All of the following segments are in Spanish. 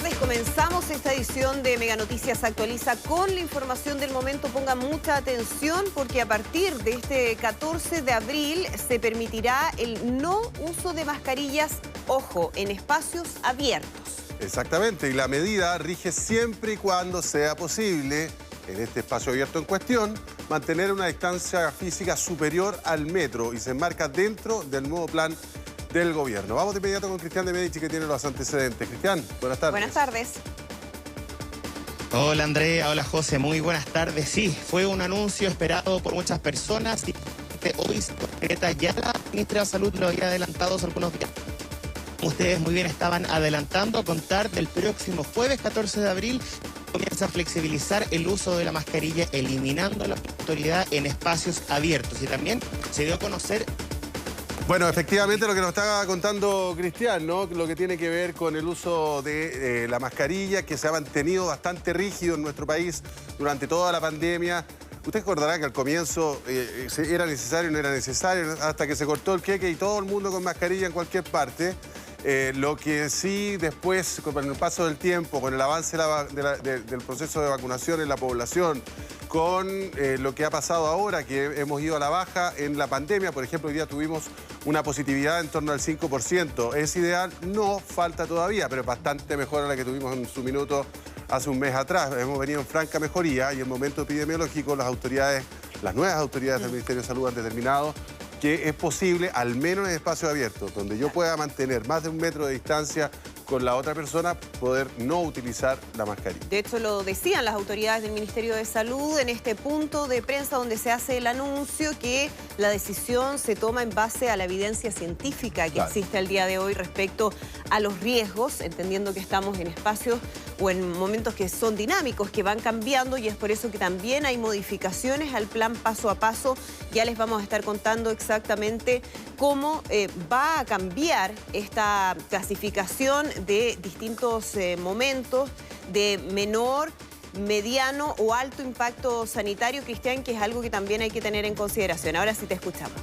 tardes. Comenzamos esta edición de Mega Noticias Actualiza con la información del momento. Ponga mucha atención porque a partir de este 14 de abril se permitirá el no uso de mascarillas, ojo, en espacios abiertos. Exactamente, y la medida rige siempre y cuando sea posible, en este espacio abierto en cuestión, mantener una distancia física superior al metro y se enmarca dentro del nuevo plan del gobierno. Vamos de inmediato con Cristian de Medici, que tiene los antecedentes. Cristian, buenas tardes. Buenas tardes. Hola Andrea, hola José, muy buenas tardes. Sí, fue un anuncio esperado por muchas personas y hoy ya la ministra de Salud lo había adelantado hace algunos días. Ustedes muy bien estaban adelantando a contar del próximo jueves 14 de abril comienza a flexibilizar el uso de la mascarilla, eliminando la autoridad en espacios abiertos. Y también se dio a conocer... Bueno, efectivamente lo que nos estaba contando Cristian, ¿no? Lo que tiene que ver con el uso de la mascarilla, que se ha mantenido bastante rígido en nuestro país durante toda la pandemia. Usted recordará que al comienzo era necesario, no era necesario, hasta que se cortó el queque y todo el mundo con mascarilla en cualquier parte. Lo que sí después, con el paso del tiempo, con el avance del proceso de vacunación en la población, con lo que ha pasado ahora, que hemos ido a la baja en la pandemia, por ejemplo, hoy día tuvimos una positividad en torno al 5%. ¿Es ideal? No, falta todavía, pero bastante mejor a la que tuvimos en su minuto hace un mes atrás. Hemos venido en franca mejoría y en momento epidemiológico las nuevas autoridades del Ministerio de Salud han determinado que es posible, al menos en espacios abiertos, donde yo pueda mantener más de 1 metro de distancia con la otra persona, poder no utilizar la mascarilla. De hecho, lo decían las autoridades del Ministerio de Salud en este punto de prensa donde se hace el anuncio que la decisión se toma en base a la evidencia científica que existe al día de hoy respecto a los riesgos, entendiendo que estamos en espacios o en momentos que son dinámicos, que van cambiando, y es por eso que también hay modificaciones al plan paso a paso. Ya les vamos a estar contando exactamente cómo va a cambiar esta clasificación de distintos momentos de menor, mediano o alto impacto sanitario, Cristian, que es algo que también hay que tener en consideración. Ahora sí te escuchamos.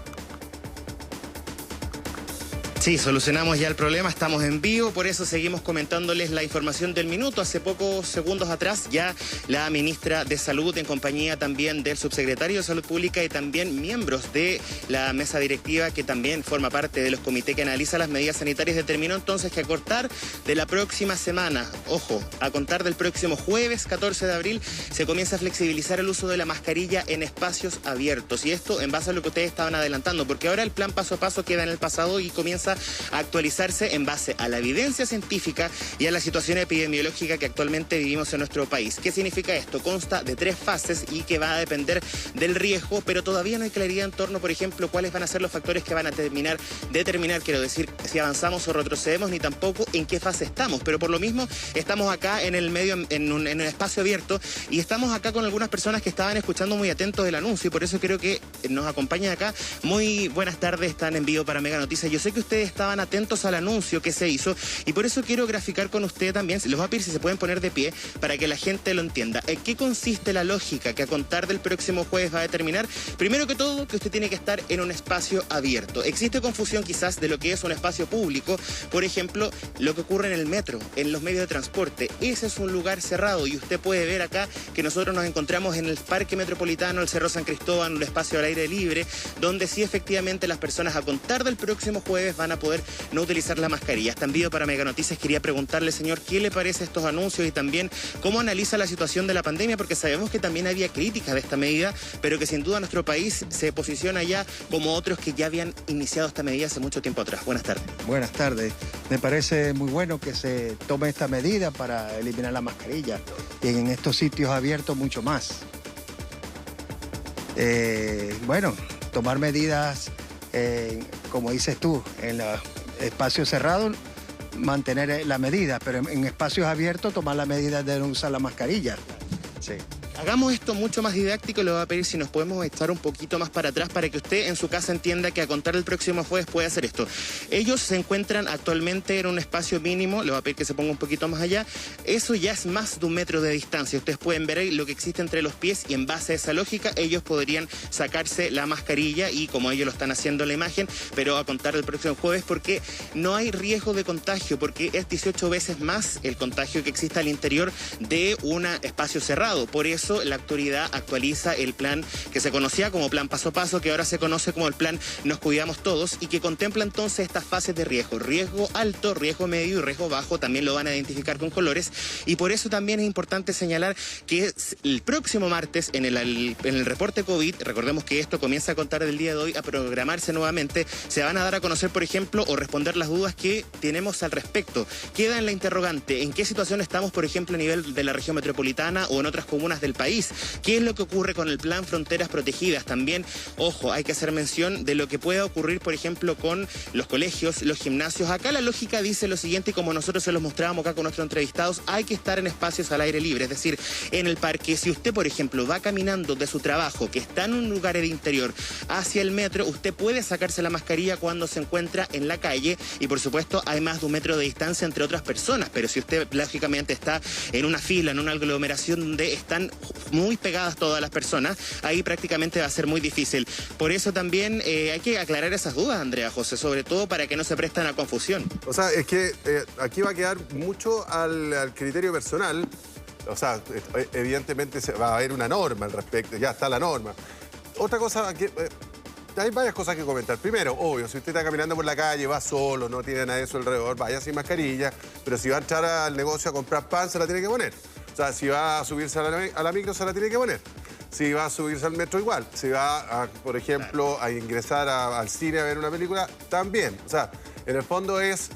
Sí, solucionamos ya el problema, estamos en vivo, por eso seguimos comentándoles la información del minuto. Hace pocos segundos atrás ya la ministra de Salud, en compañía también del subsecretario de Salud Pública y también miembros de la mesa directiva, que también forma parte de los comités que analizan las medidas sanitarias, determinó entonces que a contar de la próxima semana, ojo, a contar del próximo jueves 14 de abril, se comienza a flexibilizar el uso de la mascarilla en espacios abiertos. Y esto en base a lo que ustedes estaban adelantando, porque ahora el plan paso a paso queda en el pasado y comienza a actualizarse en base a la evidencia científica y a la situación epidemiológica que actualmente vivimos en nuestro país. ¿Qué significa esto? Consta de 3 fases y que va a depender del riesgo, pero todavía no hay claridad en torno, por ejemplo, cuáles van a ser los factores que van a determinar, quiero decir, si avanzamos o retrocedemos, ni tampoco en qué fase estamos. Pero por lo mismo estamos acá en el medio, en un espacio abierto, y estamos acá con algunas personas que estaban escuchando muy atentos el anuncio, y por eso creo que nos acompañan acá. Muy buenas tardes, están en vivo para Mega Noticias. Yo sé que ustedes estaban atentos al anuncio que se hizo y por eso quiero graficar con usted también, les voy a pedir si se pueden poner de pie para que la gente lo entienda. ¿En qué consiste la lógica que a contar del próximo jueves va a determinar? Primero que todo, que usted tiene que estar en un espacio abierto. Existe confusión quizás de lo que es un espacio público, por ejemplo, lo que ocurre en el metro, en los medios de transporte. Ese es un lugar cerrado y usted puede ver acá que nosotros nos encontramos en el Parque Metropolitano, el Cerro San Cristóbal, un espacio al aire libre, donde sí efectivamente las personas a contar del próximo jueves van a poder no utilizar la mascarilla. Está en vivo para Mega Noticias. Quería preguntarle, señor, ¿qué le parece estos anuncios y también cómo analiza la situación de la pandemia? Porque sabemos que también había críticas de esta medida, pero que sin duda nuestro país se posiciona ya como otros que ya habían iniciado esta medida hace mucho tiempo atrás. Buenas tardes. Buenas tardes. Me parece muy bueno que se tome esta medida para eliminar la mascarilla y en estos sitios abiertos mucho más. Bueno, tomar medidas, como dices tú, en los espacios cerrados, mantener la medida, pero en espacios abiertos tomar la medida de no usar la mascarilla. Sí. Hagamos esto mucho más didáctico. Le voy a pedir si nos podemos echar un poquito más para atrás para que usted en su casa entienda que a contar el próximo jueves puede hacer esto. Ellos se encuentran actualmente en un espacio mínimo. Le voy a pedir que se ponga un poquito más allá. Eso ya es más de 1 metro de distancia. Ustedes pueden ver ahí lo que existe entre los pies y en base a esa lógica ellos podrían sacarse la mascarilla y como ellos lo están haciendo en la imagen, pero a contar el próximo jueves porque no hay riesgo de contagio, porque es 18 veces más el contagio que existe al interior de un espacio cerrado. Por eso la autoridad actualiza el plan que se conocía como plan paso a paso, que ahora se conoce como el plan Nos Cuidamos Todos y que contempla entonces estas fases de riesgo. Riesgo alto, riesgo medio y riesgo bajo, también lo van a identificar con colores y por eso también es importante señalar que el próximo martes en el reporte COVID, recordemos que esto comienza a contar del día de hoy, a programarse nuevamente, se van a dar a conocer, por ejemplo, o responder las dudas que tenemos al respecto. Queda en la interrogante, ¿en qué situación estamos, por ejemplo, a nivel de la región metropolitana o en otras comunas del país? ¿Qué es lo que ocurre con el plan Fronteras Protegidas? También, ojo, hay que hacer mención de lo que pueda ocurrir, por ejemplo, con los colegios, los gimnasios. Acá la lógica dice lo siguiente, y como nosotros se los mostrábamos acá con nuestros entrevistados, hay que estar en espacios al aire libre, es decir, en el parque. Si usted, por ejemplo, va caminando de su trabajo, que está en un lugar de interior, hacia el metro, usted puede sacarse la mascarilla cuando se encuentra en la calle y, por supuesto, hay más de 1 metro de distancia entre otras personas, pero si usted, lógicamente, está en una fila, en una aglomeración donde están muy pegadas todas las personas, ahí prácticamente va a ser muy difícil. Por eso también hay que aclarar esas dudas, Andrea José, sobre todo para que no se presten a confusión. O sea, es que aquí va a quedar mucho al criterio personal. O sea, evidentemente va a haber una norma al respecto, ya está la norma. Otra cosa, hay varias cosas que comentar. Primero, obvio, si usted está caminando por la calle, va solo, no tiene nada de eso alrededor, vaya sin mascarilla, pero si va a entrar al negocio a comprar pan, se la tiene que poner. O sea, si va a subirse a la micro, se la tiene que poner. Si va a subirse al metro, igual. Si va, por ejemplo, a ingresar al cine a ver una película, también. O sea, en el fondo es...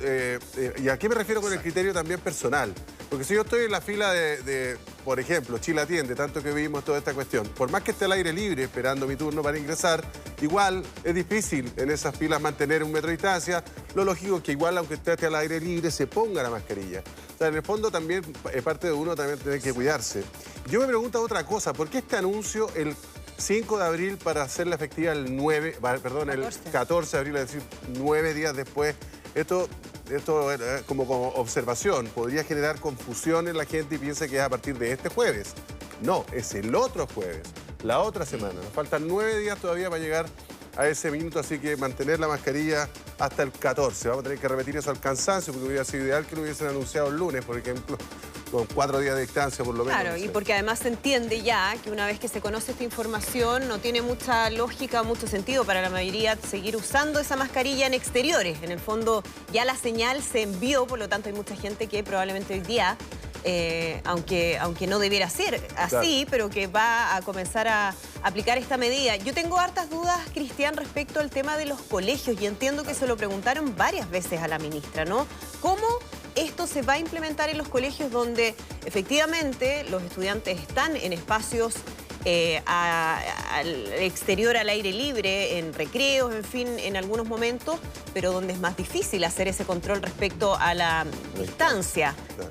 ¿y a qué me refiero con el criterio también personal? Porque si yo estoy en la fila por ejemplo, Chile Atiende, tanto que vimos toda esta cuestión, por más que esté al aire libre esperando mi turno para ingresar, igual es difícil en esas filas mantener 1 metro de distancia. Lo lógico es que igual, aunque esté al aire libre, se ponga la mascarilla. O sea, en el fondo también es parte de uno también tener que cuidarse. Yo me pregunto otra cosa, ¿por qué este anuncio el 5 de abril para hacerla efectiva el 14 de abril, es decir, 9 días después? Esto como observación podría generar confusión en la gente y piensa que es a partir de este jueves. No, es el otro jueves, la otra semana. Nos faltan 9 días todavía para llegar a ese minuto, así que mantener la mascarilla hasta el 14. Vamos a tener que repetir eso al cansancio, porque hubiera sido ideal que lo hubiesen anunciado el lunes, por ejemplo, con 4 días de distancia por lo menos. Claro, y porque además se entiende ya que una vez que se conoce esta información no tiene mucha lógica, mucho sentido para la mayoría seguir usando esa mascarilla en exteriores. En el fondo ya la señal se envió, por lo tanto hay mucha gente que probablemente hoy día, aunque no debiera ser así, claro, pero que va a comenzar a aplicar esta medida. Yo tengo hartas dudas, Cristian, respecto al tema de los colegios y entiendo que se lo preguntaron varias veces a la ministra, ¿no? ¿Cómo esto se va a implementar en los colegios donde efectivamente los estudiantes están en espacios al exterior, al aire libre, en recreos, en fin, en algunos momentos, pero donde es más difícil hacer ese control respecto a la distancia? Claro.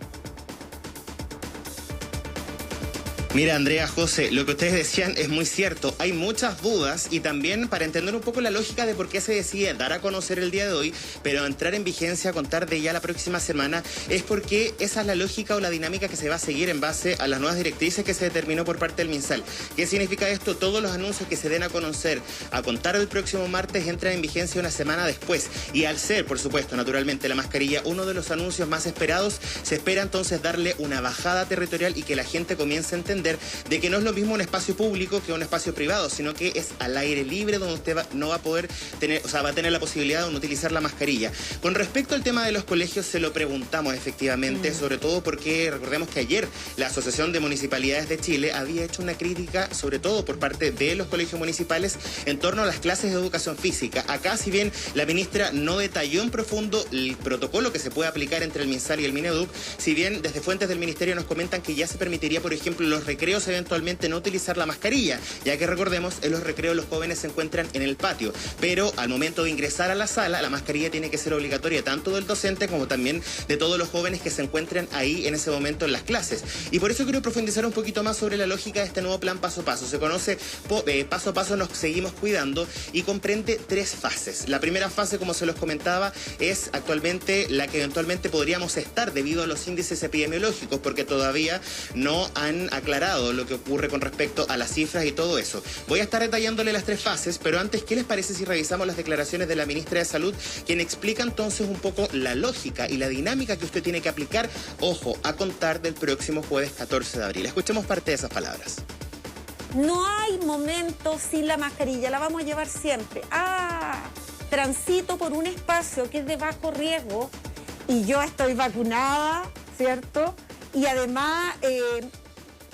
Mira, Andrea, José, lo que ustedes decían es muy cierto. Hay muchas dudas y también para entender un poco la lógica de por qué se decide dar a conocer el día de hoy, pero entrar en vigencia a contar de ya la próxima semana, es porque esa es la lógica o la dinámica que se va a seguir en base a las nuevas directrices que se determinó por parte del MinSal. ¿Qué significa esto? Todos los anuncios que se den a conocer a contar del próximo martes entran en vigencia una semana después. Y al ser, por supuesto, naturalmente la mascarilla uno de los anuncios más esperados, se espera entonces darle una bajada territorial y que la gente comience a entender de que no es lo mismo un espacio público que un espacio privado, sino que es al aire libre donde usted no va a poder tener, o sea, va a tener la posibilidad de utilizar la mascarilla. Con respecto al tema de los colegios, se lo preguntamos efectivamente, sobre todo porque recordemos que ayer la Asociación de Municipalidades de Chile había hecho una crítica, sobre todo por parte de los colegios municipales, en torno a las clases de educación física. Acá, si bien la ministra no detalló en profundo el protocolo que se puede aplicar entre el MinSal y el Mineduc, si bien desde fuentes del ministerio nos comentan que ya se permitiría, por ejemplo, los recreos recreos eventualmente no utilizar la mascarilla, ya que recordemos, en los recreos los jóvenes se encuentran en el patio, pero al momento de ingresar a la sala, la mascarilla tiene que ser obligatoria tanto del docente como también de todos los jóvenes que se encuentran ahí en ese momento en las clases. Y por eso quiero profundizar un poquito más sobre la lógica de este nuevo plan paso a paso. Se conoce paso a paso nos seguimos cuidando y comprende 3 fases. La primera fase, como se los comentaba, es actualmente la que eventualmente podríamos estar debido a los índices epidemiológicos, porque todavía no han aclarado lo que ocurre con respecto a las cifras y todo eso. Voy a estar detallándole las 3 fases, pero antes, ¿qué les parece si revisamos las declaraciones de la ministra de Salud, quien explica entonces un poco la lógica y la dinámica que usted tiene que aplicar, ojo, a contar del próximo jueves 14 de abril? Escuchemos parte de esas palabras. No hay momento sin la mascarilla, la vamos a llevar siempre. Transito por un espacio que es de bajo riesgo y yo estoy vacunada, ¿cierto? Y además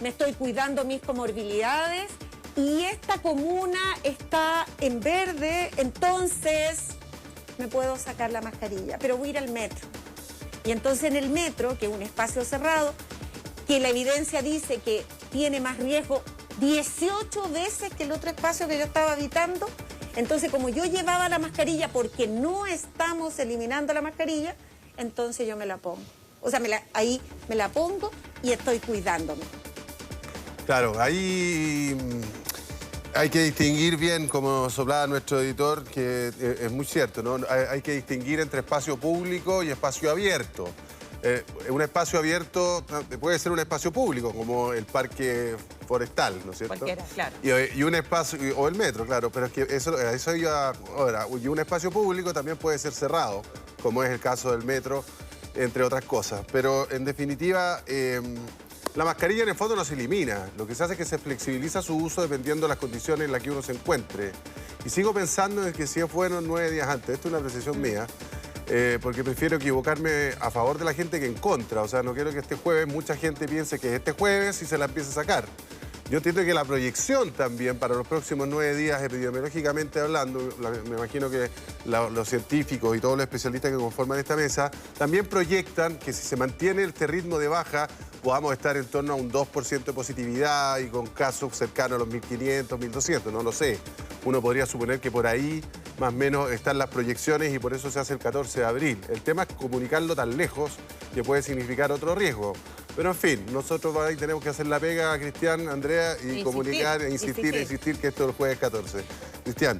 me estoy cuidando mis comorbilidades y esta comuna está en verde, entonces me puedo sacar la mascarilla, pero voy a ir al metro. Y entonces en el metro, que es un espacio cerrado, que la evidencia dice que tiene más riesgo 18 veces que el otro espacio que yo estaba habitando. Entonces, como yo llevaba la mascarilla porque no estamos eliminando la mascarilla, entonces yo me la pongo. O sea, ahí me la pongo y estoy cuidándome. Claro, ahí hay que distinguir bien, como soplaba nuestro editor, que es muy cierto, ¿no? Hay que distinguir entre espacio público y espacio abierto. Un espacio abierto puede ser un espacio público, como el parque forestal, ¿no es cierto? Cualquiera, claro. Y un espacio, o el metro, claro, pero es que eso iba ahora. Y un espacio público también puede ser cerrado, como es el caso del metro, entre otras cosas. Pero en definitiva, la mascarilla en el fondo no se elimina. Lo que se hace es que se flexibiliza su uso dependiendo de las condiciones en las que uno se encuentre. Y sigo pensando en que si es bueno 9 días antes. Esto es una apreciación mía. Porque prefiero equivocarme a favor de la gente que en contra. O sea, no quiero que este jueves mucha gente piense que es este jueves y se la empiece a sacar. Yo entiendo que la proyección también para los próximos 9 días, epidemiológicamente hablando, me imagino que los científicos y todos los especialistas que conforman esta mesa también proyectan que si se mantiene este ritmo de baja, podamos estar en torno a un 2% de positividad y con casos cercanos a los 1.500, 1.200, no lo sé. Uno podría suponer que por ahí más o menos están las proyecciones y por eso se hace el 14 de abril. El tema es comunicarlo tan lejos que puede significar otro riesgo. Pero en fin, nosotros ahí tenemos que hacer la pega, Cristian, Andrea, y comunicar, insistir que esto es el jueves 14. Cristian.